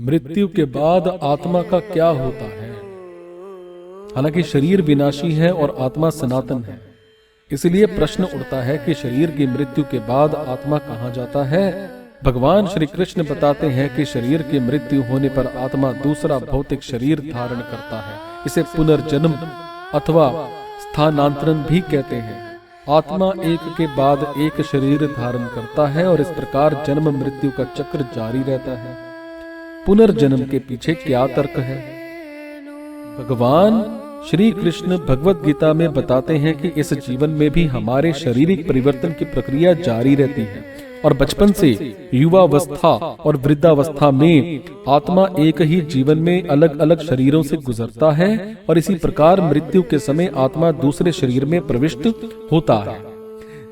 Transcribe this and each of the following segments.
मृत्यु के बाद आत्मा का क्या होता है? हालांकि शरीर विनाशी है और आत्मा सनातन है, इसलिए प्रश्न उठता है कि शरीर की मृत्यु के बाद आत्मा कहाँ जाता है? भगवान श्री कृष्ण बताते हैं कि शरीर की मृत्यु होने पर आत्मा दूसरा भौतिक शरीर धारण करता है। इसे पुनर्जन्म अथवा स्थानांतरण भी कहते हैं। आत्मा एक के बाद एक शरीर धारण करता है और इस प्रकार जन्म मृत्यु का चक्र जारी रहता है। पुनर्जन्म के पीछे क्या तर्क है? भगवान श्री कृष्ण भगवत गीता में बताते हैं कि इस जीवन में भी हमारे शारीरिक परिवर्तन की प्रक्रिया जारी रहती है और बचपन से युवावस्था और वृद्धावस्था में आत्मा एक ही जीवन में अलग अलग शरीरों से गुजरता है और इसी प्रकार मृत्यु के समय आत्मा दूसरे शरीर में प्रविष्ट होता है।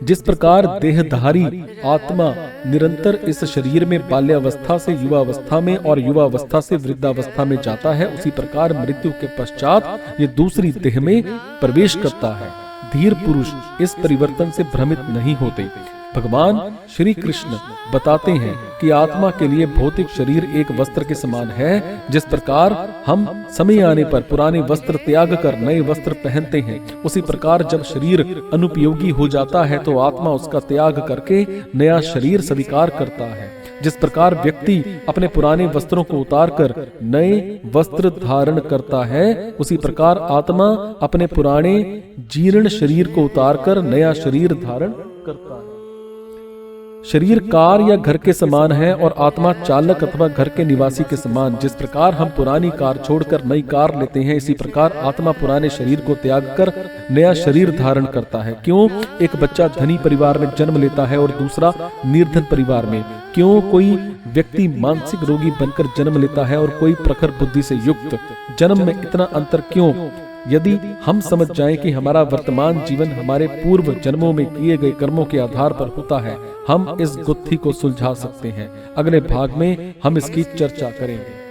जिस प्रकार देहधारी आत्मा निरंतर इस शरीर में बाल्यावस्था से युवावस्था में और युवावस्था से वृद्धावस्था में जाता है, उसी प्रकार मृत्यु के पश्चात ये दूसरी देह में प्रवेश करता है। धीर पुरुष इस परिवर्तन से भ्रमित नहीं होते। भगवान श्री कृष्ण बताते हैं कि आत्मा के लिए भौतिक शरीर एक वस्त्र के समान है। जिस प्रकार हम समय आने पर पुराने वस्त्र त्याग कर नए वस्त्र पहनते हैं, उसी प्रकार जब शरीर अनुपयोगी हो जाता है तो आत्मा उसका त्याग करके नया शरीर स्वीकार करता है। जिस प्रकार व्यक्ति अपने पुराने वस्त्रों को उतारकर नए वस्त्र धारण करता है, उसी प्रकार आत्मा अपने पुराने जीर्ण शरीर को उतारकर नया शरीर धारण करता है। शरीर कार या घर के समान है और आत्मा चालक अथवा घर के निवासी के समान। जिस प्रकार हम पुरानी कार छोड़कर नई कार लेते हैं, इसी प्रकार आत्मा पुराने शरीर को त्याग कर नया शरीर धारण करता है। क्यों एक बच्चा धनी परिवार में जन्म लेता है और दूसरा निर्धन परिवार में? क्यों कोई व्यक्ति मानसिक रोगी बनकर जन्म लेता है और कोई प्रखर बुद्धि से युक्त? जन्म में इतना अंतर क्यों? यदि हम समझ जाएं कि हमारा वर्तमान जीवन हमारे पूर्व जन्मों में किए गए कर्मों के आधार पर होता है, हम इस गुत्थी को सुलझा सकते हैं। अगले भाग में हम इसकी चर्चा करेंगे।